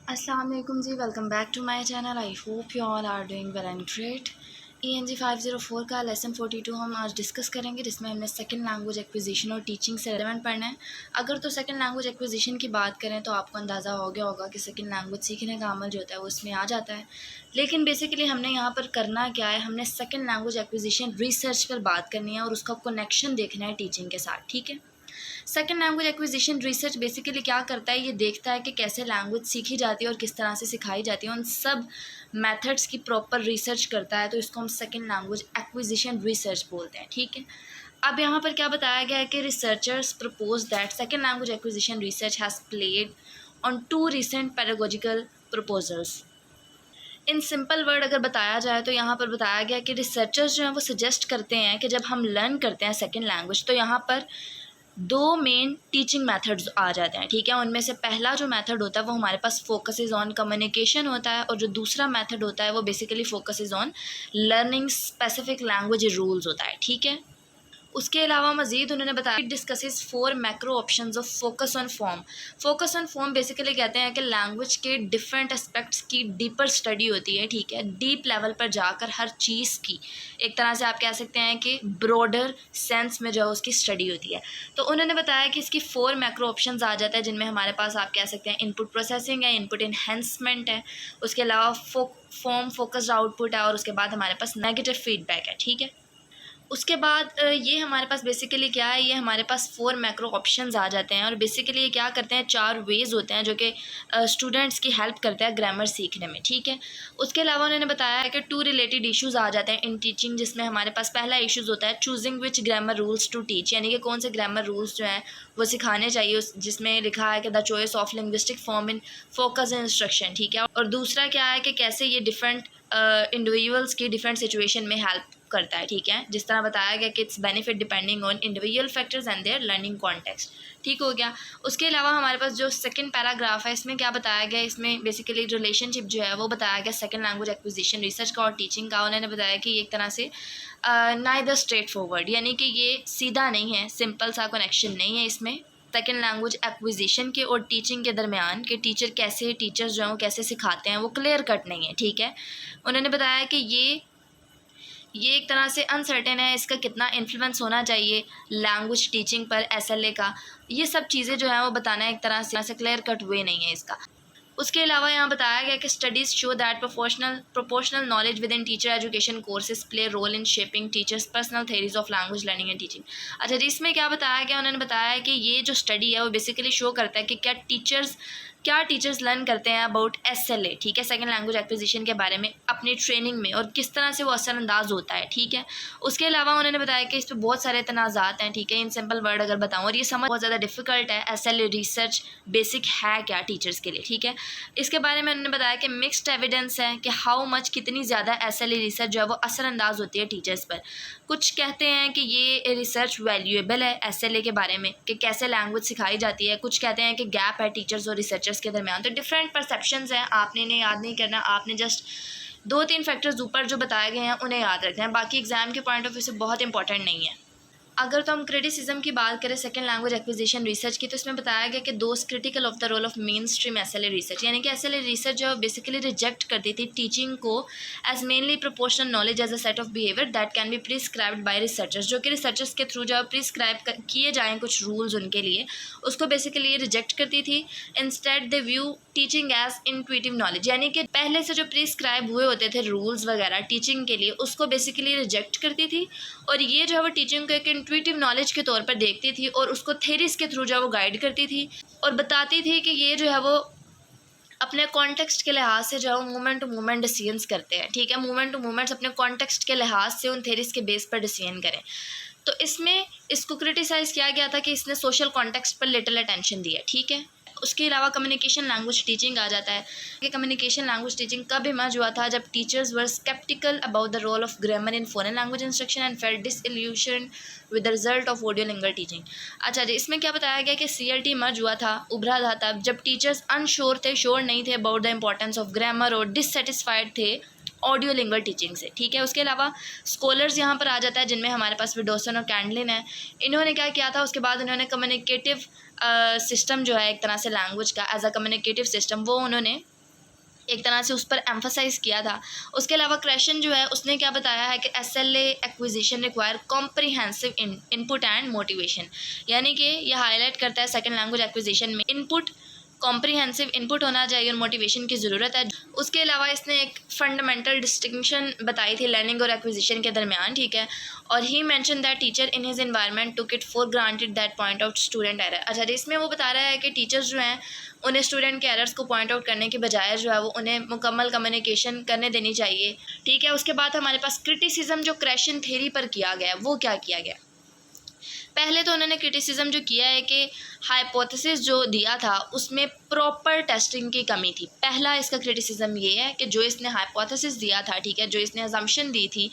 अस्सलाम वालेकुम जी, welcome back to my channel. I hope you all are doing well and great. ENG 504 का lesson 42 हम आज डिस्कस करेंगे, जिसमें हमने सेकंड लैंग्वेज एक्विजिशन और टीचिंग से रिलेवेंट पढ़ना है। अगर तो सेकंड लैंग्वेज एक्विजिशन की बात करें तो आपको अंदाज़ा हो गया होगा कि सेकंड लैंग्वेज सीखने का अमल जो होता है वो इसमें आ जाता है। लेकिन बेसिकली हमने यहाँ पर करना क्या है, हमने सेकंड लैंग्वेज एक्विजिशन रिसर्च पर बात करनी है और उसका कनेक्शन देखना है टीचिंग के साथ, ठीक है। Second language acquisition research basically क्या करता है, ये देखता है कि कैसे लैंग्वेज सीखी जाती है और किस तरह से सिखाई जाती है, उन सब मेथड्स की प्रॉपर रिसर्च करता है। तो इसको हम सेकेंड लैंग्वेज एक्विजिशन रिसर्च बोलते हैं, ठीक है। अब यहाँ पर क्या बताया गया है कि researchers propose that second language acquisition research has played on 2 recent pedagogical proposals. In simple word अगर बताया जाए तो यहाँ पर बताया गया कि रिसर्चर्स जो हैं वो सजेस्ट करते हैं कि जब हम लर्न करते हैं सेकेंड लैंग्वेज तो यहाँ पर दो मेन टीचिंग मेथड्स आ जाते हैं, ठीक है। उनमें से पहला जो मेथड होता है वो हमारे पास फोकसेस ऑन कम्युनिकेशन होता है, और जो दूसरा मेथड होता है वो basically focuses on learning specific language rules होता है, ठीक है। उसके अलावा मज़ीद उन्होंने बताया discusses 4 macro options of focus on form. Focus on form basically कहते हैं कि लैंग्वेज के डिफरेंट एस्पेक्ट्स की डीपर स्टडी होती है, ठीक है। डीप लेवल पर जाकर हर चीज़ की एक तरह से आप कह सकते हैं कि ब्रॉडर सेंस में जो है उसकी स्टडी होती है। तो उन्होंने बताया कि इसकी 4 मैक्रो ऑप्शंस आ जाता है, जिनमें हमारे पास आप कह सकते हैं इनपुट प्रोसेसिंग है, इनपुट इन्हेंसमेंट है, उसके अलावा फॉर्म फोकस्ड आउटपुट है, और उसके बाद हमारे पास नेगेटिव फीडबैक है, ठीक है। उसके बाद ये हमारे पास बेसिकली क्या है, ये हमारे पास 4 मैक्रो ऑप्शंस आ जाते हैं, और बेसिकली ये क्या करते हैं, 4 वेज़ होते हैं जो कि स्टूडेंट्स की हेल्प करते हैं ग्रामर सीखने में, ठीक है। उसके अलावा उन्होंने बताया है कि 2 रिलेटेड इश्यूज़ आ जाते हैं इन टीचिंग, जिसमें हमारे पास पहला इश्यूज़ होता है choosing which grammar rules to teach, यानी कि कौन से ग्रामर रूल्स जो हैं वो सिखाने चाहिए, उस जिसमें लिखा है कि the choice of linguistic form in focus and instruction, ठीक है। और दूसरा क्या है कि कैसे ये डिफरेंट इंडिविजुअल्स की डिफरेंट सिचुएशन में हेल्प करता है, ठीक है। जिस तरह बताया गया कि it's benefit depending on individual factors and there learning context, ठीक हो गया। उसके अलावा हमारे पास जो सेकंड पैराग्राफ है, इसमें क्या बताया गया, इसमें बेसिकली रिलेशनशिप जो है वो बताया गया सेकंड लैंग्वेज एक्विजिशन रिसर्च का और टीचिंग का। उन्होंने बताया कि ये एक तरह से नाइदर स्ट्रेट फॉरवर्ड, यानी कि ये सीधा नहीं है, सिंपल सा कनेक्शन नहीं है इसमें सेकेंड लैंग्वेज एक्विजिशन के और टीचिंग के दरमियान, कि टीचर्स जो हैं वो कैसे सिखाते हैं, वो क्लियर कट नहीं है, ठीक है। उन्होंने बताया कि ये एक तरह से अनसर्टेन है, इसका कितना इन्फ्लुएंस होना चाहिए लैंग्वेज टीचिंग पर SLA का, ये सब चीज़ें जो है वो बताना एक तरह से क्लियर कट वे नहीं है इसका। उसके अलावा यहाँ बताया गया कि studies show that proportional knowledge within teacher education courses play role in shaping teachers personal theories of language learning and teaching. अच्छा जी, इसमें क्या बताया गया, उन्होंने बताया कि ये जो स्टडी है वो बेसिकली शो करता है कि क्या टीचर्स लर्न करते हैं अबाउट SLA, ठीक है, सेकेंड लैंग्वेज एक्विजिशन के बारे में अपनी ट्रेनिंग में, और किस तरह से वो असरअंदाज होता है, ठीक है। उसके अलावा उन्होंने बताया कि इस पर बहुत सारे तनाज़ात हैं, ठीक है। इन सिंपल वर्ड अगर बताऊँ, और ये समझ बहुत ज़्यादा डिफिकल्ट है, SLA रिसर्च बेसिक है क्या टीचर्स के लिए, ठीक है। इसके बारे में उन्होंने बताया कि मिक्स्ड एविडेंस है कि हाउ मच कितनी ज़्यादा SLA रिसर्च जो है वो असरअंदाज होती है टीचर्स पर। कुछ कहते हैं कि ये रिसर्च वैल्यूएबल है SLA के बारे में, कि कैसे लैंग्वेज सिखाई जाती है। कुछ कहते हैं कि गैप है टीचर्स और रिसर्चर्स के दरमियान। तो डिफरेंट परसेप्शंस हैं, आपने इन्हें याद नहीं करना, आपने जस्ट 2-3 फैक्टर्स ऊपर जो बताए गए हैं उन्हें याद रखना है, बाकी एग्जाम के पॉइंट ऑफ व्यू से बहुत इंपॉर्टेंट नहीं है। अगर तो हम क्रिटिसिज्म की बात करें सेकेंड लैंग्वेज एक्विजिशन रिसर्च की, तो इसमें बताया गया कि दोस्त critical of the role of main stream SLA research, यानी कि SLA रिसर्च जो बेसिकली रिजेक्ट करती थी टीचिंग को as mainly proportional knowledge as a set of behaviour that can be prescribed by researchers, जो कि रिसर्चर्स के थ्रू जो प्रिस्क्राइब किए जाएँ कुछ रूल्स उनके लिए, उसको बेसिकली रिजेक्ट करती थी। Instead they view teaching as intuitive knowledge, यानी कि पहले से जो प्रिस्क्राइब हुए होते थे रूल्स वगैरह टीचिंग के लिए, उसको बेसिकली रिजेक्ट करती थी, और ये जो है वो टीचिंग को एक इंट्यूटिव नॉलेज के तौर पर देखती थी, और उसको थेरीज के थ्रू जो है वो गाइड करती थी, और बताती थी कि ये जो है वो अपने कॉन्टेक्स्ट के लिहाज से जो है मोमेंट टू मोमेंट डिसीजंस करते हैं, ठीक है। मोमेंट टू मोमेंट्स अपने कॉन्टेक्स्ट के लिहाज से उन थेरीज के बेस पर डिसीजन करें। तो इसमें इसको क्रिटिसाइज़ किया गया था कि इसने सोशल कॉन्टेक्स्ट पर लिटिल अटेंशन दिया, ठीक है। उसके अलावा कम्युनिकेशन लैंग्वेज टीचिंग आ जाता है कि कम्युनिकेशन लैंग्वेज टीचिंग कब इमर्ज हुआ था, जब teachers were sceptical about the role of grammar in foreign language instruction and felt disillusion with the result of audio lingual teaching. अच्छा जी, इसमें क्या बताया गया कि CLT इमर्ज हुआ था, उभरा था तब जब टीचर्स श्योर नहीं थे about the importance of grammar, और डिससेटिस्फाइड थे ऑडियो लिंगुअल टीचिंग से, ठीक है। उसके अलावा स्कॉलर्स यहाँ पर आ जाता है, जिनमें हमारे पास विडोसन और कैंडलिन है। इन्होंने क्या किया था, उसके बाद उन्होंने कम्युनिकेटिव सिस्टम जो है एक तरह से लैंग्वेज का एज अ कम्युनिकेटिव सिस्टम, वो उन्होंने एक तरह से उस पर एम्फसाइज किया था। उसके अलावा क्वेश्चन जो है उसने क्या बताया है कि SLA acquisition require comprehensive input and motivation, यानी कि ये हाईलाइट करता है सेकंड लैंग्वेज एक्विजिशन में इनपुट कॉम्प्रिहेंसिव इनपुट होना चाहिए और मोटिवेशन की ज़रूरत है। उसके अलावा इसने एक फंडामेंटल डिस्टिंक्शन बताई थी लर्निंग और एक्विजिशन के दरमियान, ठीक है। और he mention that teacher in his environment took it for granted that point out student error. अच्छा, इसमें वो बता रहा है कि टीचर्स जो हैं उन्हें स्टूडेंट के एरर्स को पॉइंट आउट करने के बजाय जो है वो उन्हें मुकम्मल कम्युनिकेशन करने देनी चाहिए, ठीक है। उसके बाद हमारे पास क्रिटिसिज्म जो क्रेशन थ्योरी पर किया गया वो क्या किया गया। पहले तो उन्होंने क्रिटिसिज्म जो किया है कि हाइपोथेसिस जो दिया था उसमें प्रॉपर टेस्टिंग की कमी थी। पहला इसका क्रिटिसिज्म ये है कि जो इसने हाइपोथेसिस दिया था, ठीक है, जो इसने अजम्पशन दी थी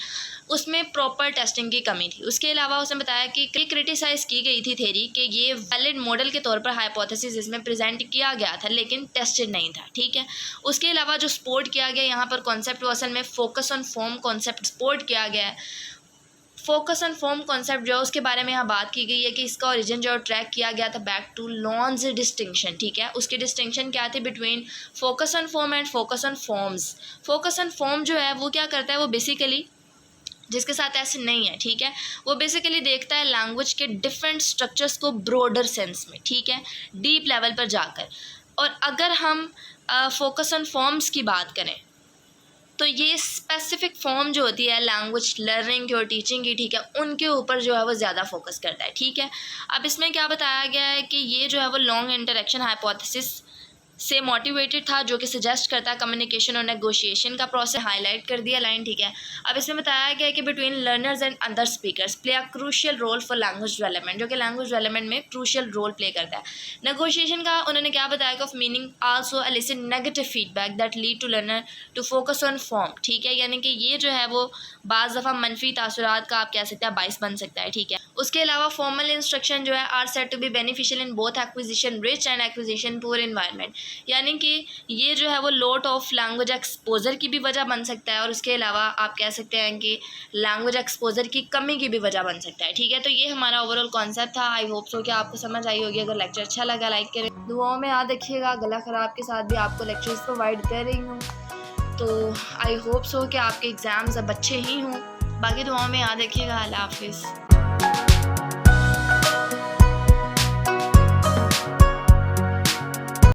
उसमें प्रॉपर टेस्टिंग की कमी थी। उसके अलावा उसने बताया कि क्रिटिसाइज़ की गई थी थ्योरी कि ये वैलिड मॉडल के तौर पर हाइपोथेसिस इसमें प्रेजेंट किया गया था लेकिन टेस्टेड नहीं था, ठीक है। उसके अलावा जो सपोर्ट किया गया यहाँ पर कॉन्सेप्ट असल में focus on form concept support किया गया है। फोकस ऑन फॉर्म कॉन्सेप्ट जो है उसके बारे में यहाँ बात की गई है कि इसका ओरिजिन जो ट्रैक किया गया था बैक टू लॉन्स डिस्टिंक्शन, ठीक है। उसकी डिस्टिंक्शन क्या थी between focus on form and focus on forms. Focus on form जो है वो क्या करता है, वो बेसिकली जिसके साथ ऐसे नहीं है, ठीक है, वो बेसिकली देखता है लैंग्वेज के डिफरेंट स्ट्रक्चर्स को ब्रॉडर सेंस में, ठीक है, डीप लेवल पर जाकर। और अगर हम फोकस ऑन फॉर्म्स की बात करें तो ये स्पेसिफिक फॉर्म जो होती है लैंग्वेज लर्निंग की और टीचिंग की, ठीक है, उनके ऊपर जो है वो ज़्यादा फोकस करता है, ठीक है। अब इसमें क्या बताया गया है कि ये जो है वो लॉन्ग इंटरेक्शन हाइपोथेसिस से मोटिवेटेड था जो कि सजेस्ट करता है कम्युनिकेशन और नेगोशिएशन का प्रोसेस हाईलाइट कर दिया लाइन, ठीक है। अब इसमें बताया गया है कि between learners and other speakers play a crucial role for language development, जो कि लैंग्वेज डेवलपमेंट में क्रूशियल रोल प्ले करता है। नेगोशिएशन का उन्होंने क्या बताया कि of meaning also elicit negative feedback that lead to learner to focus on form, ठीक है, यानी कि ये जो है वो बाज़ दफ़ा मनफी तासुरात का आप कह सकते हैं बाइस बन सकता है, ठीक है। उसके अलावा फॉर्मल इंस्ट्रक्शन जो है are said to be beneficial in both acquisition rich and acquisition poor environment, यानी कि ये जो है वो लोट ऑफ लैंग्वेज एक्सपोजर की भी वजह बन सकता है और उसके अलावा आप कह सकते हैं कि लैंग्वेज एक्सपोजर की कमी की भी वजह बन सकता है, ठीक है। तो ये हमारा ओवरऑल कॉन्सेप्ट था। आई होप सो कि आपको समझ आई होगी। अगर लेक्चर अच्छा लगा लाइक करें, दुआओं में याद रखिएगा। गला ख़राब के साथ भी आपको लेक्चर्स प्रोवाइड कर रही हूँ, तो आई होप सो कि आपके एग्ज़ाम्स अब अच्छे ही हों। बाकी दुआओं में याद रखिएगा। अल्लाह हाफिज़।